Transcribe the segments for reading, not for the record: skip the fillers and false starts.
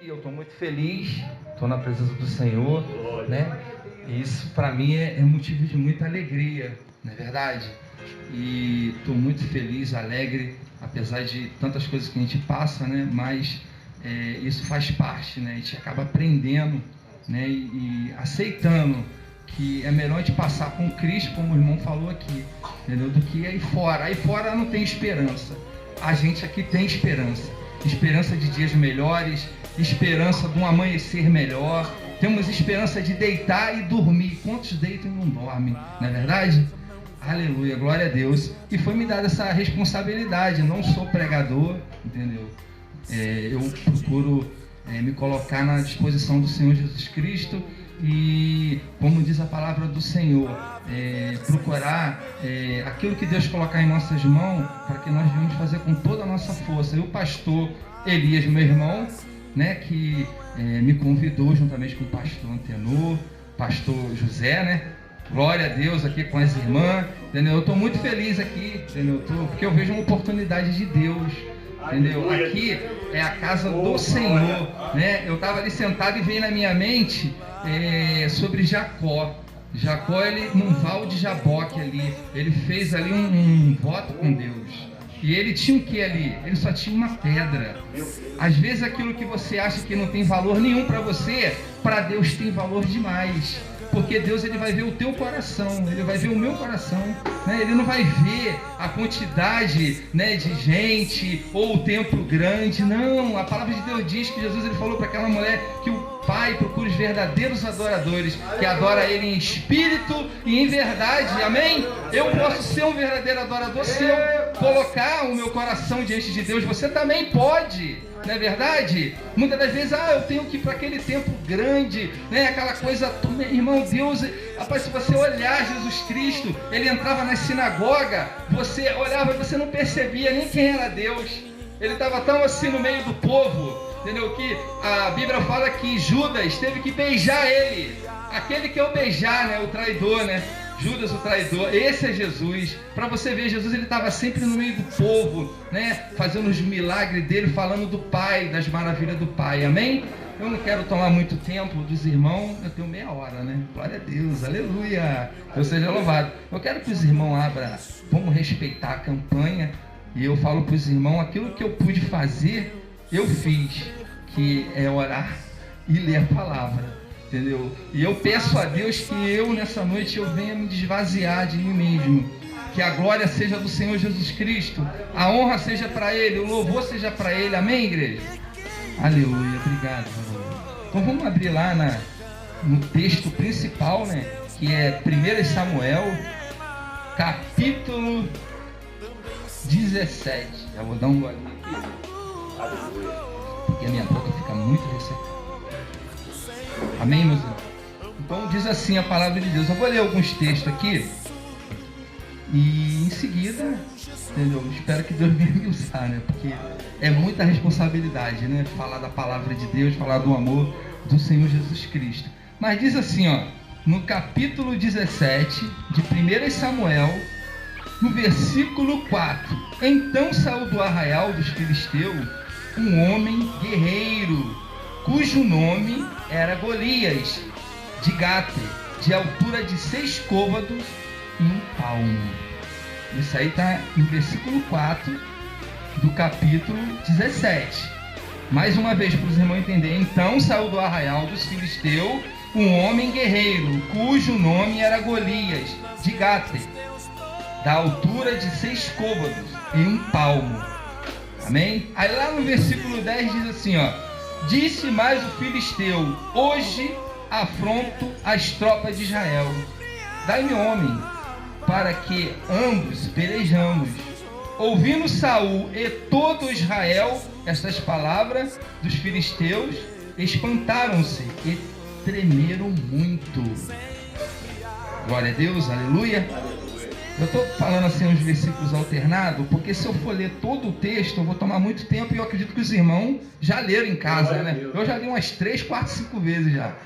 Eu estou muito feliz, estou na presença do Senhor, né? E isso para mim é motivo de muita alegria, não é verdade? E estou muito feliz, alegre, apesar de tantas coisas que a gente passa, né? Mas isso faz parte, né? A gente acaba aprendendo, né? E aceitando que é melhor a gente passar com Cristo, como o irmão falou aqui, entendeu? Do que aí fora. Aí fora não tem esperança. A gente aqui tem esperança. Esperança de dias melhores, esperança de um amanhecer melhor, temos esperança de deitar e dormir. Quantos deitam e não dormem, não é verdade? Aleluia, glória a Deus. E foi me dada essa responsabilidade. Não sou pregador, entendeu? Eu procuro me colocar na disposição do Senhor Jesus Cristo e, como diz a palavra do Senhor, procurar aquilo que Deus colocar em nossas mãos, para que nós venhamos fazer com toda a nossa força. E o pastor Elias, meu irmão, né, que me convidou juntamente com o pastor Antenor, pastor José, né? Glória a Deus, aqui com as irmãs, entendeu? Eu estou muito feliz aqui, entendeu? Porque eu vejo uma oportunidade de Deus, entendeu? Aqui é a casa do Senhor, né? Eu estava ali sentado e veio na minha mente sobre Jacó. Jacó, ele num val de Jaboque ali, ele fez ali um voto com Deus. E ele tinha o que ali? Ele só tinha uma pedra. Às vezes aquilo que você acha que não tem valor nenhum para você, para Deus tem valor demais. Porque Deus, ele vai ver o teu coração, ele vai ver o meu coração, né? Ele não vai ver a quantidade, né, de gente ou o templo grande, não. A palavra de Deus diz que Jesus, ele falou para aquela mulher que o Pai procura os verdadeiros adoradores, que adora Ele em espírito e em verdade, amém? Eu posso ser um verdadeiro adorador se eu colocar o meu coração diante de Deus. Você também pode, não é verdade? Muitas das vezes, eu tenho que ir para aquele templo grande, né? Aquela coisa, irmão, Deus, rapaz, se você olhar Jesus Cristo, ele entrava na sinagoga, você olhava e você não percebia nem quem era Deus. Ele estava tão assim no meio do povo, entendeu? Que a Bíblia fala que Judas teve que beijar ele, aquele que é o beijar, né? O traidor, né? Judas, o traidor, esse é Jesus. Para você ver, Jesus, ele estava sempre no meio do povo, né? Fazendo os milagres dele, falando do Pai, das maravilhas do Pai, amém? Eu não quero tomar muito tempo dos irmãos, eu tenho meia hora, né? Glória a Deus, aleluia, Deus seja louvado. Eu quero que os irmãos abram, vamos respeitar a campanha, e eu falo para os irmãos, aquilo que eu pude fazer, eu fiz, que é orar e ler a palavra. Entendeu? E eu peço a Deus que eu, nessa noite, eu venha me desvaziar de mim mesmo. Que a glória seja do Senhor Jesus Cristo. A honra seja para Ele, o louvor seja para Ele. Amém, igreja? Aleluia, obrigado. Então vamos abrir lá no texto principal, né? Que é 1 Samuel, capítulo 17. Já vou dar um golinho aqui. Porque a minha boca fica muito ressecada. Amém, meus irmãos? Então diz assim a palavra de Deus. Eu vou ler alguns textos aqui e em seguida, entendeu? Espero que Deus venha me usar, né? Porque é muita responsabilidade, né? Falar da palavra de Deus, falar do amor do Senhor Jesus Cristo. Mas diz assim, no capítulo 17 de 1 Samuel, no versículo 4: Então saiu do arraial dos filisteus um homem guerreiro, cujo nome era Golias, de Gate, de altura de 6 côvados e 1 palmo. Isso aí está em versículo 4 do capítulo 17. Mais uma vez, para os irmãos entenderem. Então saiu do arraial dos filisteus um homem guerreiro, cujo nome era Golias, de Gate, da altura de 6 côvados e 1 palmo. Amém? Aí lá no versículo 10 diz assim, Disse mais o filisteu: Hoje afronto as tropas de Israel. Dai-me homem, para que ambos pelejamos. Ouvindo Saul e todo Israel estas palavras dos filisteus, espantaram-se e tremeram muito. Glória a Deus, aleluia. Eu estou falando assim uns versículos alternados, porque se eu for ler todo o texto, eu vou tomar muito tempo, e eu acredito que os irmãos já leram em casa, né? Eu já li umas 3, 4, 5 vezes já,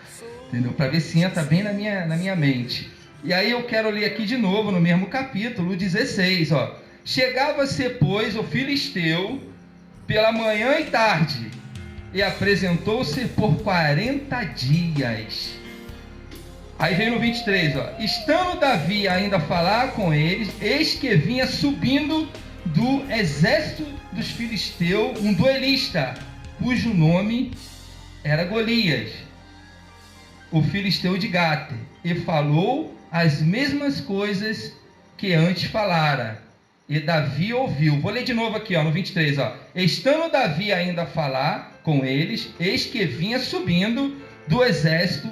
entendeu? Para ver se entra bem na minha mente. E aí eu quero ler aqui de novo, no mesmo capítulo 16, Chegava-se, pois, o filisteu, pela manhã e tarde, e apresentou-se por 40 dias. Aí vem no 23, ó. Estando Davi ainda a falar com eles, eis que vinha subindo do exército dos filisteus um duelista, cujo nome era Golias, o filisteu de Gate, e falou as mesmas coisas que antes falara. E Davi ouviu. Vou ler de novo aqui, ó, no 23, ó. Estando Davi ainda a falar com eles, eis que vinha subindo do exército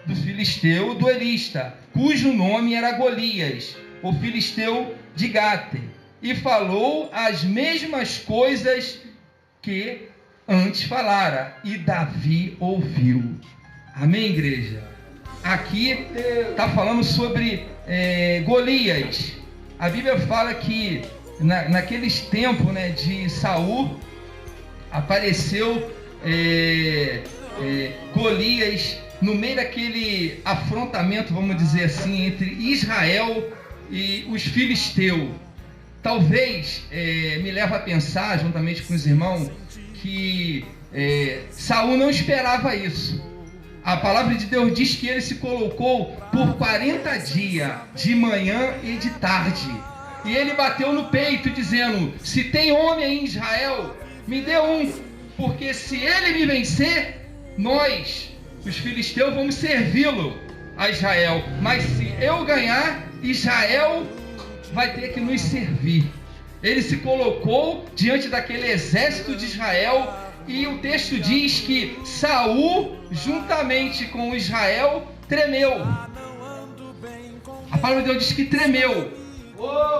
do filisteu duelista, cujo nome era Golias, o filisteu de Gate, e falou as mesmas coisas que antes falara, e Davi ouviu. Amém, igreja? Aqui está falando sobre Golias. A Bíblia fala que naqueles tempos, né, de Saul, apareceu Golias no meio daquele afrontamento, vamos dizer assim, entre Israel e os filisteus. Talvez me leve a pensar, juntamente com os irmãos, que Saul não esperava isso. A palavra de Deus diz que ele se colocou por 40 dias, de manhã e de tarde. E ele bateu no peito dizendo: se tem homem em Israel, me dê um, porque se ele me vencer, nós, os filisteus, vamos servi-lo a Israel. Mas se eu ganhar, Israel vai ter que nos servir. Ele se colocou diante daquele exército de Israel, e o texto diz que Saul, juntamente com Israel, tremeu. A palavra de Deus diz que tremeu.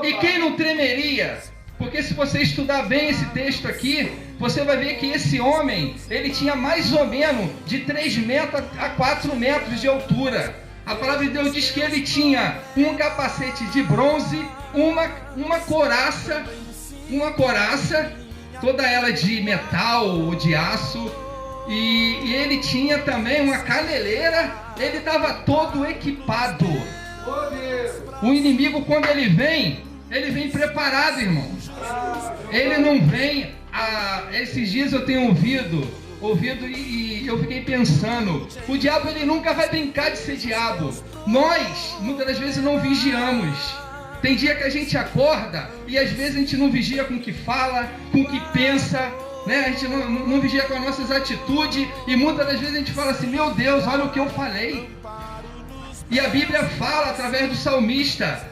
E quem não tremeria? Porque se você estudar bem esse texto aqui, você vai ver que esse homem, ele tinha mais ou menos de 3 metros a 4 metros de altura. A palavra de Deus diz que ele tinha um capacete de bronze, uma couraça, toda ela de metal ou de aço, e ele tinha também uma caneleira. Ele estava todo equipado. O inimigo, quando ele vem preparado, irmãos. Ele não vem. Esses dias eu tenho ouvido e eu fiquei pensando, o diabo, ele nunca vai brincar de ser diabo. Nós, muitas das vezes, não vigiamos. Tem dia que a gente acorda e às vezes a gente não vigia com o que fala, com o que pensa, né? A gente não vigia com as nossas atitudes, e muitas das vezes a gente fala assim: meu Deus, olha o que eu falei. E a Bíblia fala através do salmista,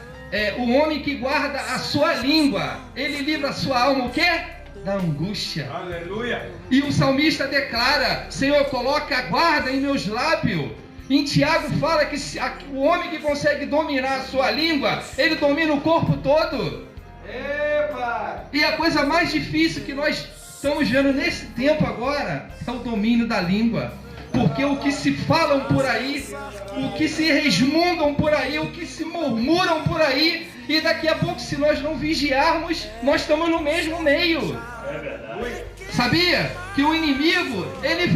o homem que guarda a sua língua, ele livra a sua alma, o quê? Da angústia. Aleluia. E o salmista declara: Senhor, coloca a guarda em meus lábios. Em Tiago fala que o homem que consegue dominar a sua língua, ele domina o corpo todo. Epa! E a coisa mais difícil que nós estamos vendo nesse tempo agora é o domínio da língua. Porque o que se falam por aí, o que se resmungam por aí, o que se murmuram por aí, e daqui a pouco, se nós não vigiarmos, nós estamos no mesmo meio. É verdade. Sabia que o inimigo, ele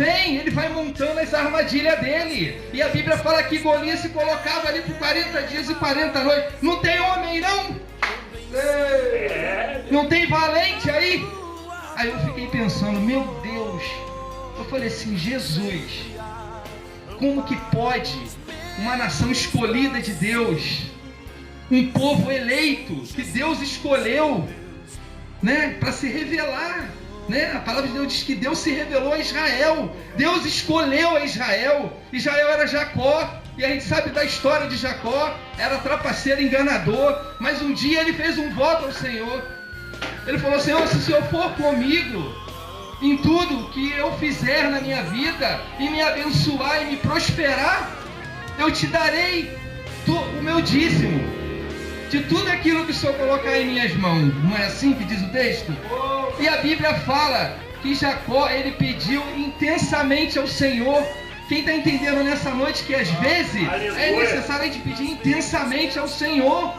vai montando as armadilhas dele. E a Bíblia fala que Golias se colocava ali por 40 dias e 40 noites. Não tem homem, não? Não tem valente aí? Aí eu fiquei pensando, meu Deus. Eu falei assim: Jesus, como que pode uma nação escolhida de Deus, um povo eleito que Deus escolheu, né, para se revelar, né? A palavra de Deus diz que Deus se revelou a Israel. Deus escolheu a Israel. Israel era Jacó, e a gente sabe da história de Jacó. Era trapaceiro, enganador, mas um dia ele fez um voto ao Senhor. Ele falou: Senhor, se o Senhor for comigo em tudo que eu fizer na minha vida, e me abençoar e me prosperar, eu te darei o meu dízimo de tudo aquilo que o Senhor colocar em minhas mãos. Não é assim que diz o texto? E a Bíblia fala que Jacó, ele pediu intensamente ao Senhor. Quem está entendendo nessa noite que às vezes é necessário a gente pedir intensamente ao Senhor?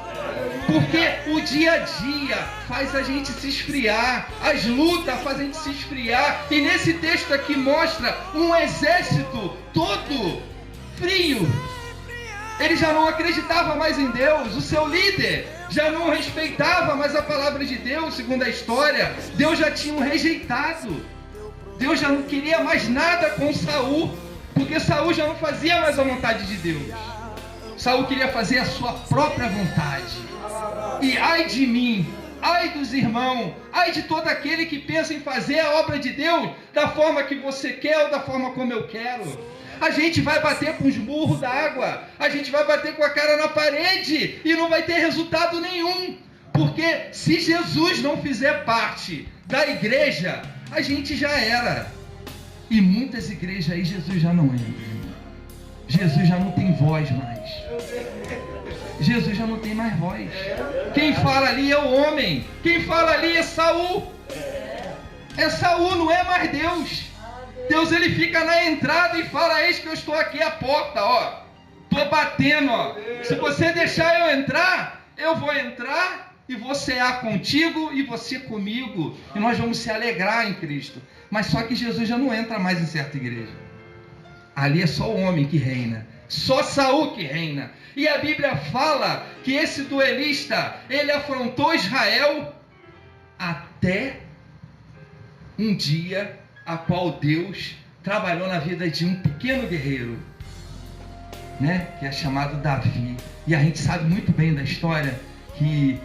Porque o dia a dia faz a gente se esfriar, as lutas fazem a gente se esfriar. E nesse texto aqui mostra um exército todo frio. Ele já não acreditava mais em Deus, o seu líder já não respeitava mais a palavra de Deus, segundo a história. Deus já tinha o rejeitado. Deus já não queria mais nada com Saul, porque Saul já não fazia mais a vontade de Deus. Saul queria fazer a sua própria vontade. E ai de mim, ai dos irmãos, ai de todo aquele que pensa em fazer a obra de Deus da forma que você quer ou da forma como eu quero. A gente vai bater com os murros d'água, a gente vai bater com a cara na parede e não vai ter resultado nenhum. Porque se Jesus não fizer parte da igreja, a gente já era. E muitas igrejas aí Jesus já não entra. Jesus já não tem voz mais. Jesus já não tem mais voz. Quem fala ali é o homem. Quem fala ali é Saul. É Saul, não é mais Deus. Deus, ele fica na entrada e fala: eis que eu estou aqui à porta, ó. Estou batendo, ó. Se você deixar eu entrar, eu vou entrar e vou cear contigo e você comigo. E nós vamos se alegrar em Cristo. Mas só que Jesus já não entra mais em certa igreja. Ali é só o homem que reina. Só Saul que reina. E a Bíblia fala que esse duelista, ele afrontou Israel até um dia a qual Deus trabalhou na vida de um pequeno guerreiro, né? Que é chamado Davi. E a gente sabe muito bem da história que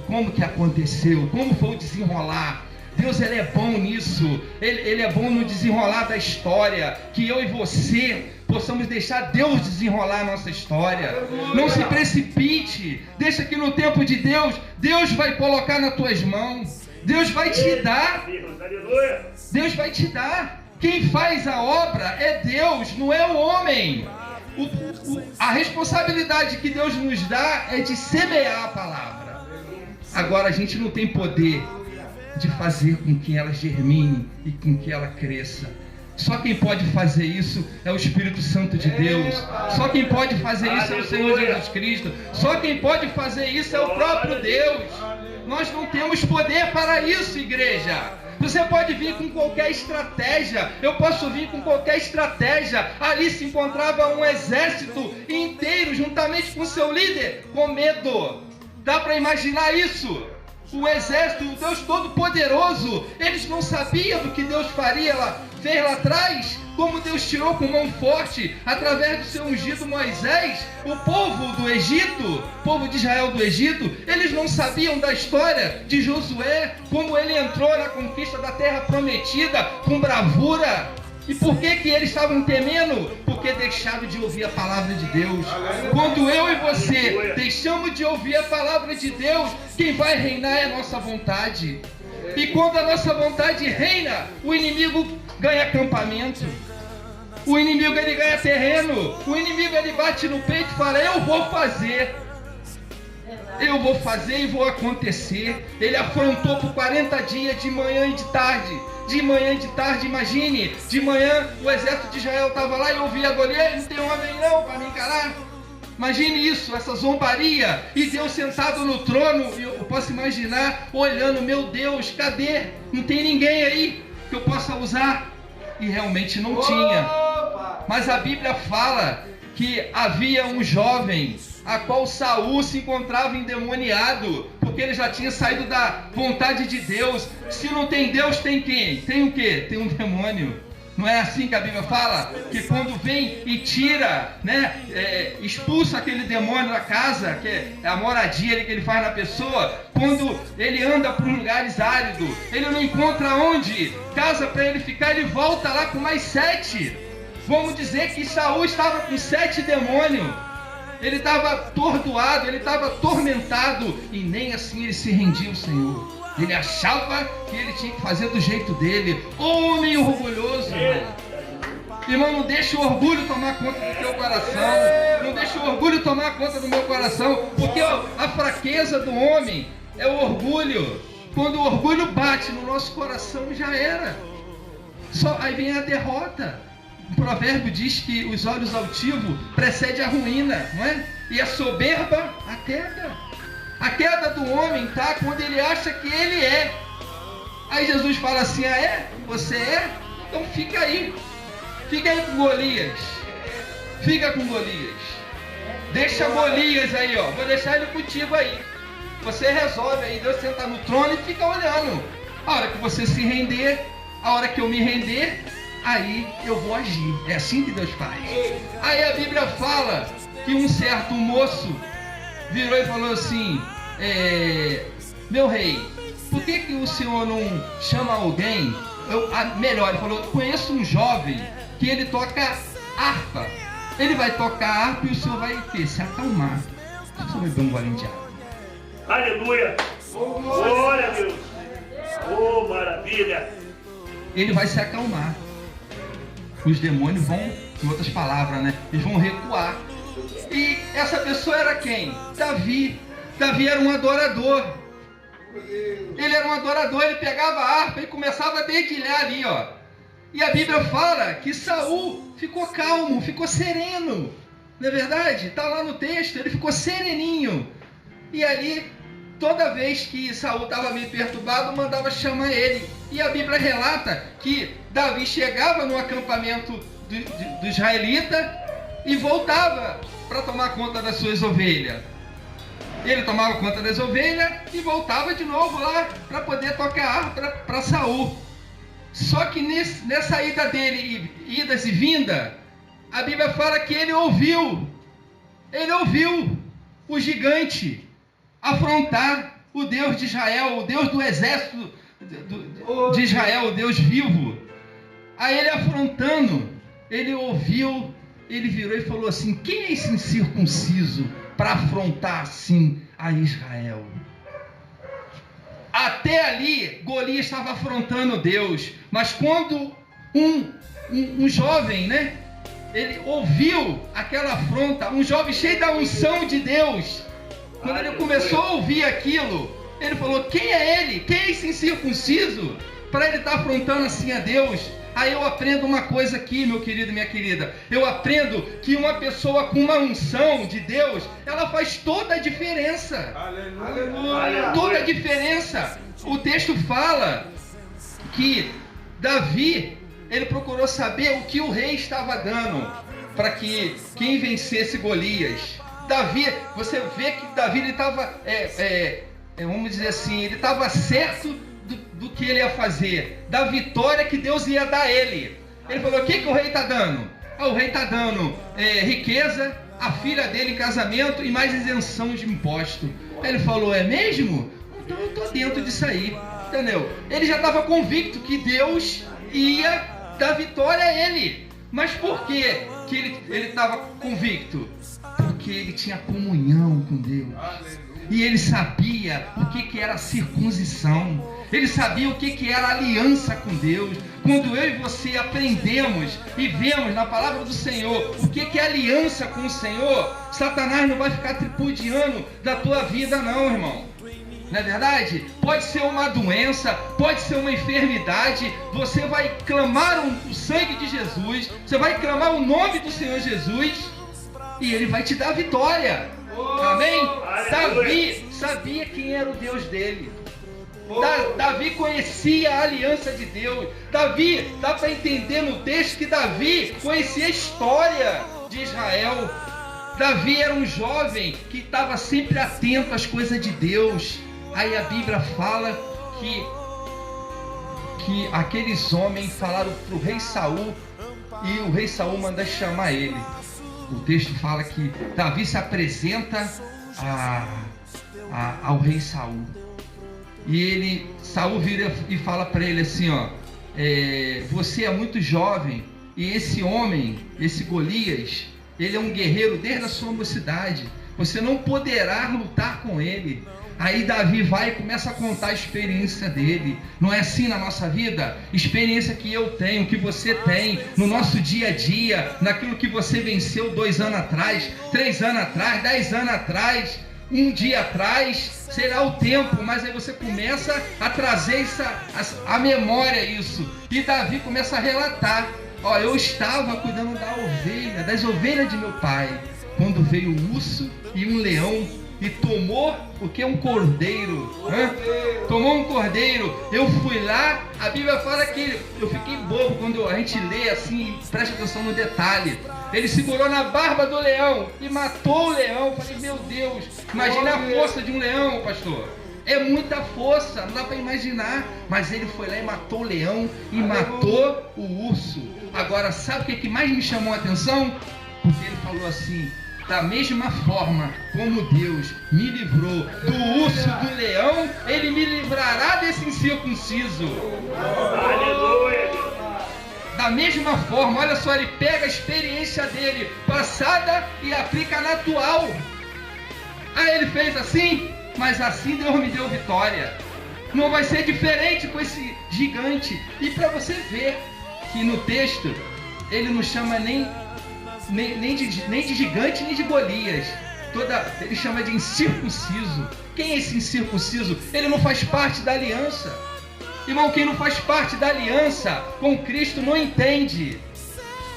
como que aconteceu, como foi o desenrolar. Deus, ele é bom nisso, ele é bom no desenrolar da história, que eu e você possamos deixar Deus desenrolar a nossa história. Não se precipite, deixa que no tempo de Deus, Deus vai colocar nas tuas mãos, Deus vai te dar, Deus vai te dar. Quem faz a obra é Deus, não é o homem. A responsabilidade que Deus nos dá é de semear a palavra. Agora a gente não tem poder de fazer com que ela germine e com que ela cresça. Só quem pode fazer isso é o Espírito Santo de Deus. Só quem pode fazer isso é o Senhor Jesus Cristo. Só quem pode fazer isso é o próprio Deus. Nós não temos poder para isso, igreja. Você pode vir com qualquer estratégia, eu posso vir com qualquer estratégia. Ali se encontrava um exército inteiro, juntamente com seu líder, com medo. Dá para imaginar isso? O exército, o Deus Todo-Poderoso, eles não sabiam do que Deus fez lá atrás, como Deus tirou com mão forte, através do seu ungido Moisés, o povo do Egito, o povo de Israel do Egito. Eles não sabiam da história de Josué, como ele entrou na conquista da terra prometida com bravura. E por que eles estavam temendo? Porque deixaram de ouvir a palavra de Deus. Quando eu e você deixamos de ouvir a palavra de Deus, quem vai reinar é a nossa vontade. E quando a nossa vontade reina, o inimigo ganha acampamento. O inimigo, ele ganha terreno. O inimigo, ele bate no peito e fala: eu vou fazer. Eu vou fazer e vou acontecer. Ele afrontou por 40 dias, de manhã e de tarde. De manhã e de tarde, imagine. De manhã o exército de Israel estava lá e ouvia Golias: não tem homem não para me encarar. Imagine isso, essa zombaria. E Deus sentado no trono, e eu posso imaginar, olhando: meu Deus, cadê? Não tem ninguém aí que eu possa usar. E realmente não tinha. Mas a Bíblia fala que havia um jovem a qual Saul se encontrava endemoniado, porque ele já tinha saído da vontade de Deus. Se não tem Deus, tem quem? Tem o quê? Tem um demônio. Não é assim que a Bíblia fala? Que quando vem e tira, né, expulsa aquele demônio da casa, que é a moradia que ele faz na pessoa, quando ele anda por lugares áridos, ele não encontra onde casa para ele ficar, ele volta lá com mais 7. Vamos dizer que Saul estava com 7 demônios. Ele estava atordoado, ele estava atormentado, e nem assim ele se rendia ao Senhor. Ele achava que ele tinha que fazer do jeito dele. Homem orgulhoso, irmão. Irmão, não deixa o orgulho tomar conta do teu coração. Não deixa o orgulho tomar conta do meu coração, porque a fraqueza do homem é o orgulho. Quando o orgulho bate no nosso coração, já era. Aí vem a derrota. O provérbio diz que os olhos altivos precedem a ruína, não é? E a soberba, a queda. A queda do homem está quando ele acha que ele é. Aí Jesus fala assim: ah, é? Você é? Então fica aí. Fica aí com Golias. Fica com Golias. Deixa Golias aí, ó. Vou deixar ele contigo aí. Você resolve aí. Deus senta no trono e fica olhando. A hora que você se render, a hora que eu me render, aí eu vou agir. É assim que Deus faz. Aí a Bíblia fala que um certo moço virou e falou assim: meu rei, por que o senhor não chama alguém? Melhor, ele falou: conheço um jovem que ele toca harpa. Ele vai tocar harpa e o senhor vai se acalmar. O senhor vai beber um golinho de água. Aleluia! Glória a Deus! Oh, maravilha! Ele vai se acalmar. Os demônios vão, em outras palavras, né? Eles vão recuar. E essa pessoa era quem? Davi. Davi era um adorador. Ele era um adorador, ele pegava a harpa e começava a dedilhar ali, ó. E a Bíblia fala que Saul ficou calmo, ficou sereno. Não é verdade? Está lá no texto, ele ficou sereninho. E ali, toda vez que Saul estava meio perturbado, mandava chamar ele. E a Bíblia relata que Davi chegava no acampamento do israelita e voltava para tomar conta das suas ovelhas. Ele tomava conta das ovelhas e voltava de novo lá para poder tocar harpa para Saul. Só que nessa ida dele, idas e vindas, a Bíblia fala que ele ouviu o gigante afrontar o Deus de Israel, o Deus do exército de Israel, o Deus vivo. Aí ele afrontando, ele ouviu, ele virou e falou assim: quem é esse incircunciso para afrontar assim a Israel? Até ali, Golias estava afrontando Deus, mas quando um jovem, né, ele ouviu aquela afronta, um jovem cheio da unção de Deus, quando ele começou a ouvir aquilo, ele falou: quem é ele? Quem é esse incircunciso para ele estar afrontando assim a Deus? Aí eu aprendo uma coisa aqui, meu querido e minha querida. Eu aprendo que uma pessoa com uma unção de Deus, ela faz toda a diferença. Aleluia. Toda a diferença. O texto fala que Davi, ele procurou saber o que o rei estava dando para que quem vencesse Golias. Davi, você vê que Davi ele estava, vamos dizer assim, ele estava certo do que ele ia fazer, da vitória que Deus ia dar a ele. Ele falou: o que o rei está dando? O rei está dando riqueza, a filha dele em casamento e mais isenção de imposto. Aí ele falou: é mesmo? Então eu estou dentro disso aí, entendeu? Ele já estava convicto que Deus ia dar vitória a ele. Mas por que ele estava convicto? Porque ele tinha comunhão com Deus. E ele sabia o que era circuncisão. Ele sabia o que era aliança com Deus. Quando eu e você aprendemos e vemos na palavra do Senhor o que é aliança com o Senhor, Satanás não vai ficar tripudiando da tua vida não, irmão. Não é verdade? Pode ser uma doença, pode ser uma enfermidade. Você vai clamar o sangue de Jesus, você vai clamar o nome do Senhor Jesus e Ele vai te dar vitória. Amém? Davi sabia quem era o Deus dele. Davi conhecia a aliança de Deus. Davi, dá para entender no texto que Davi conhecia a história de Israel. Davi era um jovem que estava sempre atento às coisas de Deus. Aí a Bíblia fala que aqueles homens falaram para o rei Saul e o rei Saul manda chamar ele. O texto fala que Davi se apresenta ao rei Saul. E Saul vira e fala para ele assim, ó: você é muito jovem e esse homem, esse Golias, ele é um guerreiro desde a sua mocidade. Você não poderá lutar com ele. Aí Davi vai e começa a contar a experiência dele. Não é assim na nossa vida? Experiência que eu tenho, que você tem, no nosso dia a dia, naquilo que você venceu 2 anos atrás, 3 anos atrás, 10 anos atrás, um dia atrás, será o tempo, mas aí você começa a trazer a memória isso. E Davi começa a relatar: ó, eu estava cuidando das ovelhas de meu pai, quando veio um urso e um leão e tomou o que? Um cordeiro. Tomou um cordeiro. Eu fui lá, a Bíblia fala que eu fiquei bobo quando a gente lê assim, presta atenção no detalhe. Ele segurou na barba do leão e matou o leão. Eu falei: meu Deus, imagina a força de um leão, pastor. É muita força, não dá para imaginar. Mas ele foi lá e matou o leão e matou o urso. Agora, sabe o que mais me chamou a atenção? Porque ele falou assim: da mesma forma como Deus me livrou do urso, do leão, Ele me livrará desse incircunciso. Aleluia! Da mesma forma, olha só, ele pega a experiência dele passada e aplica na atual. Aí ele fez assim, mas assim Deus me deu vitória. Não vai ser diferente com esse gigante. E para você ver que no texto ele não chama nem de gigante nem de Golias. Ele chama de incircunciso. Quem é esse incircunciso? Ele não faz parte da aliança. Irmão, quem não faz parte da aliança com Cristo não entende.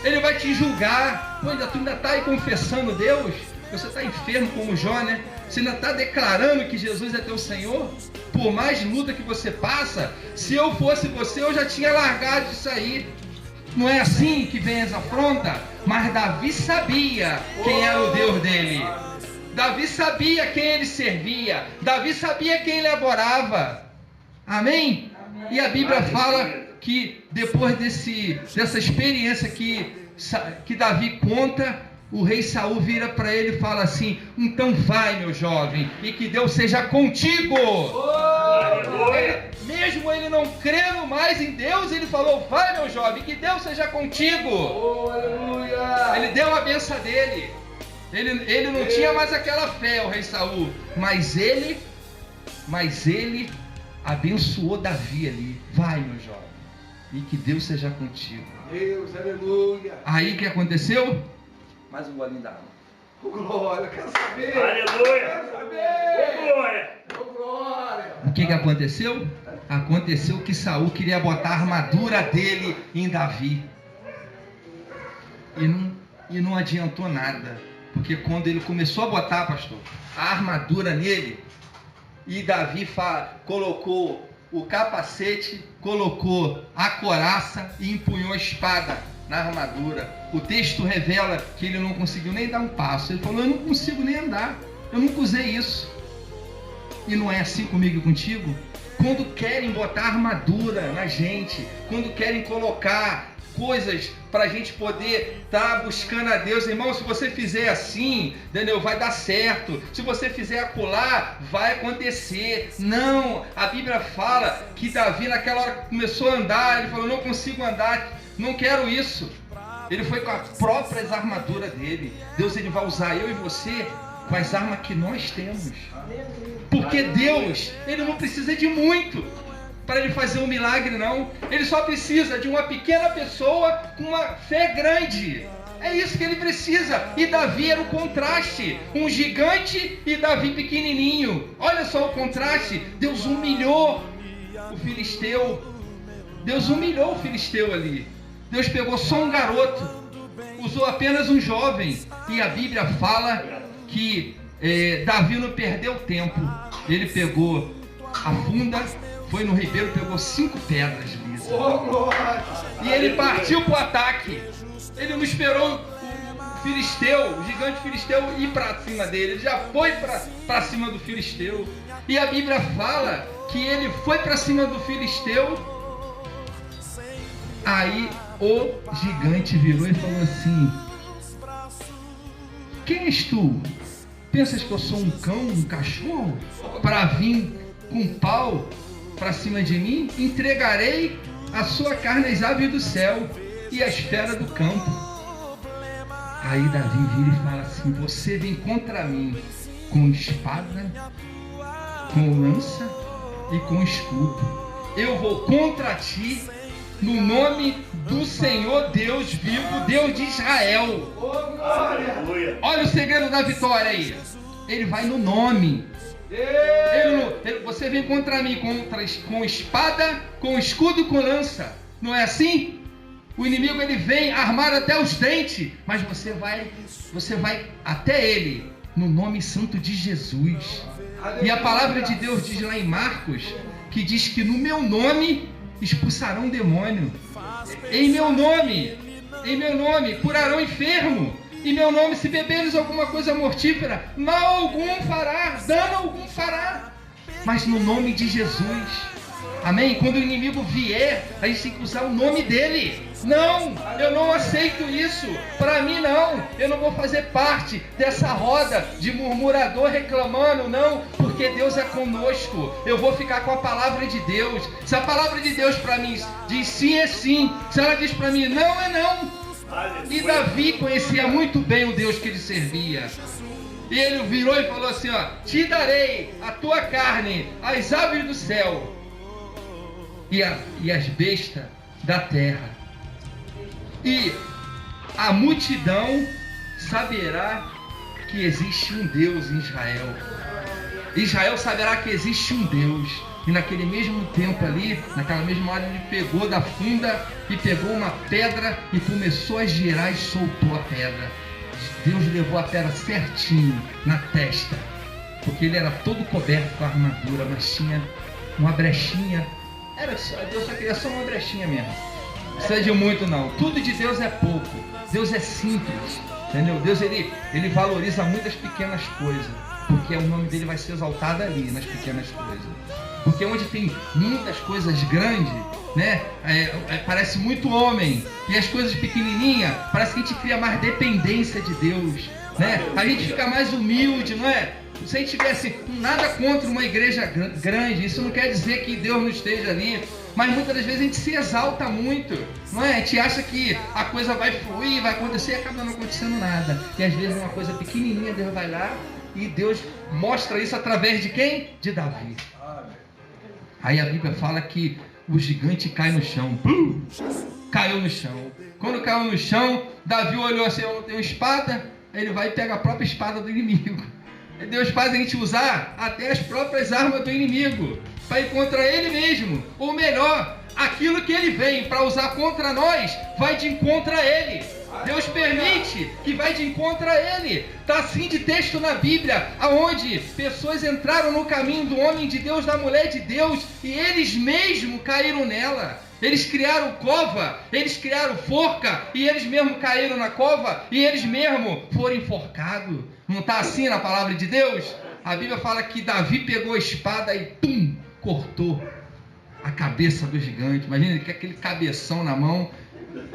Ele vai te julgar. Pô, tu ainda está aí confessando Deus? Você está enfermo como Jó, né? Você ainda está declarando que Jesus é teu Senhor? Por mais luta que você passa, se eu fosse você, eu já tinha largado isso aí. Não é assim que vem as afrontas? Mas Davi sabia quem era o Deus dele. Davi sabia quem ele servia. Davi sabia quem ele adorava. Amém? E a Bíblia fala que depois dessa experiência que Davi conta, o rei Saul vira para ele e fala assim: então vai, meu jovem, e que Deus seja contigo. Mesmo ele não crendo mais em Deus, ele falou: vai, meu jovem, que Deus seja contigo. Ele deu a benção dele. Ele não tinha mais aquela fé, o rei Saul, mas ele abençoou Davi ali. Vai, meu jovem, e que Deus seja contigo. Deus, aleluia. Aí o que aconteceu? Mais um golinho da água. Glória, quero saber. Aleluia. Quero saber. Glória. Glória. O que aconteceu? Aconteceu que Saul queria botar a armadura dele em Davi. E não adiantou nada. Porque quando ele começou a botar, pastor, a armadura nele, e Davi colocou o capacete, colocou a couraça e empunhou a espada na armadura. O texto revela que ele não conseguiu nem dar um passo. Ele falou: eu não consigo nem andar, eu nunca usei isso. E não é assim comigo e contigo? Quando querem botar armadura na gente, quando querem colocar coisas para a gente poder estar buscando a Deus, irmão, se você fizer assim, entendeu? Vai dar certo. Se você fizer acolá, vai acontecer. Não, a Bíblia fala que Davi naquela hora começou a andar, ele falou: não consigo andar, não quero isso. Ele foi com as próprias armaduras dele. Deus, ele vai usar eu e você com as armas que nós temos. Porque Deus, ele não precisa de muito para ele fazer um milagre, não. Ele só precisa de uma pequena pessoa com uma fé grande. É isso que ele precisa. E Davi era o contraste. Um gigante e Davi pequenininho. Olha só o contraste. Deus humilhou o filisteu. Deus humilhou o filisteu ali. Deus pegou só um garoto. Usou apenas um jovem. E a Bíblia fala que Davi não perdeu tempo. Ele pegou a funda, foi no ribeiro, pegou 5 pedras lisas. E ele partiu para o ataque. Ele não esperou o filisteu, o gigante filisteu, ir para cima dele. Ele já foi para cima do filisteu. E a Bíblia fala que ele foi para cima do filisteu. Aí o gigante virou e falou assim: quem és tu? Pensas que eu sou um cão, um cachorro, para vir com pau para cima de mim? Entregarei a sua carne às aves do céu e às feras do campo. Aí Davi vira e fala assim: você vem contra mim com espada, com lança e com escudo. Eu vou contra ti no nome do Senhor Deus vivo, Deus de Israel. Olha o segredo da vitória aí. Ele vai no nome. Você vem contra mim com espada, com escudo e com lança. Não é assim? O inimigo, ele vem armado até os dentes, mas você vai até ele no nome santo de Jesus. E a palavra de Deus diz lá em Marcos, que diz que no meu nome expulsarão demônio. Em meu nome curarão enfermo. Em meu nome, se beberes alguma coisa mortífera, mal algum fará, dano algum fará. mas no nome de Jesus. Amém? Quando o inimigo vier, a gente tem que usar o nome dele. Não, eu não aceito isso. Para mim não, eu não vou fazer parte dessa roda de murmurador reclamando, não, porque Deus é conosco. Eu vou ficar com a palavra de Deus. Se a palavra de Deus para mim diz sim, é sim. Se ela diz para mim não, é não. E Davi conhecia muito bem o Deus que ele servia. E ele virou e falou assim, ó: te darei a tua carne, as aves do céu e as bestas da terra. E a multidão saberá que existe um Deus em Israel. Israel saberá que existe um Deus. E naquele mesmo tempo ali, naquela mesma hora, ele pegou da funda e pegou uma pedra e começou a girar e soltou a pedra. Deus levou a pedra certinho na testa, porque ele era todo coberto com a armadura, mas tinha uma brechinha. Deus só queria só uma brechinha mesmo. Não precisa de muito não. Tudo de Deus é pouco. Deus é simples, entendeu? Deus ele valoriza muitas pequenas coisas, porque o nome dele vai ser exaltado ali nas pequenas coisas. Porque onde tem muitas coisas grandes, né, parece muito homem, e as coisas pequenininhas, parece que a gente cria mais dependência de Deus, né? A gente fica mais humilde, não é? Se a gente tivesse nada contra uma igreja grande, isso não quer dizer que Deus não esteja ali, mas muitas das vezes a gente se exalta muito, não é? A gente acha que a coisa vai fluir, vai acontecer e acaba não acontecendo nada. E às vezes uma coisa pequenininha, Deus vai lá e Deus mostra isso através de quem? De Davi. Aí a Bíblia fala que o gigante cai no chão. Caiu no chão. Quando caiu no chão, Davi olhou assim: eu não tenho espada. Ele vai e pega a própria espada do inimigo. E Deus faz a gente usar até as próprias armas do inimigo para ir contra ele mesmo. Ou melhor, aquilo que ele vem para usar contra nós vai de encontro a ele. Deus permite que vai de encontro a ele. Está assim de texto na Bíblia, aonde pessoas entraram no caminho do homem de Deus, da mulher de Deus, e eles mesmos caíram nela. Eles criaram cova, eles criaram forca, e eles mesmos caíram na cova, e eles mesmos foram enforcados. Não está assim na palavra de Deus? A Bíblia fala que Davi pegou a espada e pum, cortou a cabeça do gigante. Imagina ele com aquele cabeção na mão,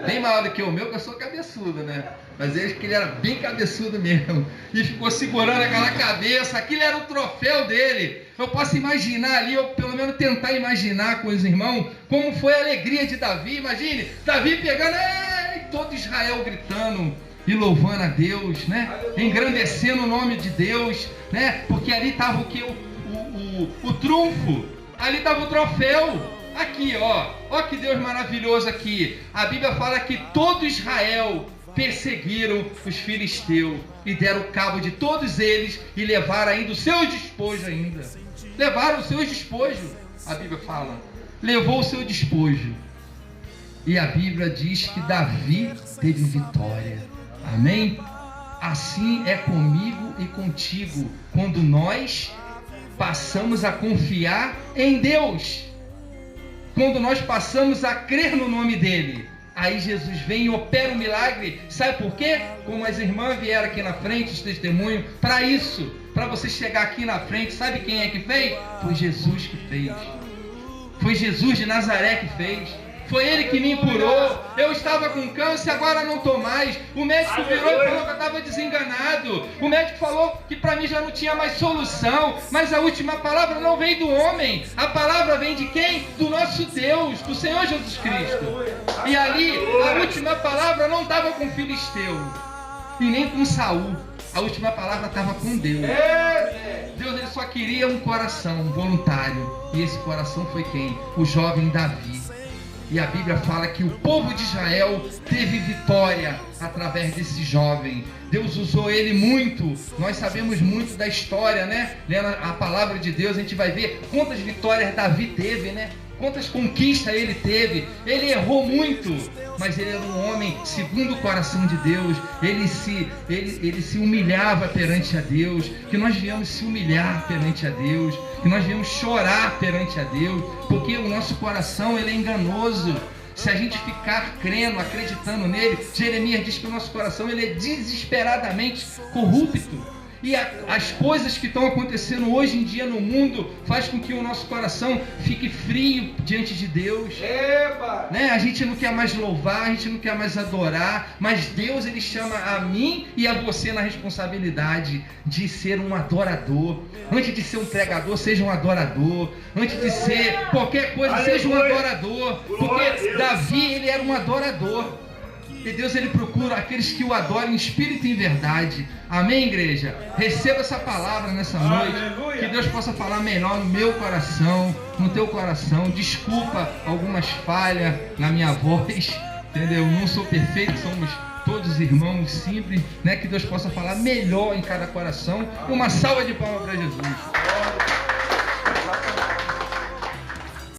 bem maior do que o meu, que eu sou cabeçudo, né? Mas ele era bem cabeçudo mesmo. E ficou segurando aquela cabeça. Aquilo era o troféu dele. Eu posso imaginar ali, ou pelo menos tentar imaginar com os irmãos, como foi a alegria de Davi. Imagine, Davi pegando, e todo Israel gritando e louvando a Deus, né? Engrandecendo o nome de Deus, né? Porque ali estava o que? O trunfo. Ali estava o troféu. Aqui, ó que Deus maravilhoso aqui. A Bíblia fala que todo Israel perseguiram os filisteus e deram cabo de todos eles e levaram ainda o seu despojo ainda. Levaram o seu despojo, a Bíblia fala. Levou o seu despojo. E a Bíblia diz que Davi teve vitória. Amém? Assim é comigo e contigo quando nós passamos a confiar em Deus. Quando nós passamos a crer no nome dele, aí Jesus vem e opera um milagre. Sabe por quê? Como as irmãs vieram aqui na frente, os testemunhos, para isso, para você chegar aqui na frente, sabe quem é que fez? Foi Jesus que fez. Foi Jesus de Nazaré que fez. Foi ele que me curou. Eu estava com câncer, agora não estou mais. O médico virou e falou que eu estava desenganado. O médico falou que para mim já não tinha mais solução. Mas a última palavra não vem do homem. A palavra vem de quem? Do nosso Deus, do Senhor Jesus Cristo. E ali, a última palavra não estava com Filisteu e nem com Saul. A última palavra estava com Deus. Deus ele só queria um coração voluntário. E esse coração foi quem? O jovem Davi. E a Bíblia fala que o povo de Israel teve vitória através desse jovem. Deus usou ele muito. Nós sabemos muito da história, né? Lendo a palavra de Deus, a gente vai ver quantas vitórias Davi teve, né? Quantas conquistas ele teve. Ele errou muito, mas ele era um homem segundo o coração de Deus. Ele se humilhava perante a Deus. Que nós viemos se humilhar perante a Deus. Que nós viemos chorar perante a Deus. Porque o nosso coração ele é enganoso. Se a gente ficar crendo, acreditando nele, Jeremias diz que o nosso coração ele é desesperadamente corrupto. E as coisas que estão acontecendo hoje em dia no mundo faz com que o nosso coração fique frio diante de Deus. Epa! Né? A gente não quer mais louvar, a gente não quer mais adorar, mas Deus, Ele chama a mim e a você na responsabilidade de ser um adorador. Antes de ser um pregador, seja um adorador. Antes de ser qualquer coisa, seja um adorador. Porque Davi, ele era um adorador. E Deus, Ele procura aqueles que o adoram em espírito e em verdade. Amém, igreja? Receba essa palavra nessa noite. Aleluia. Que Deus possa falar melhor no meu coração, no teu coração. Desculpa algumas falhas na minha voz, entendeu? Não sou perfeito, somos todos irmãos simples, né? Que Deus possa falar melhor em cada coração. Uma salva de palmas para Jesus.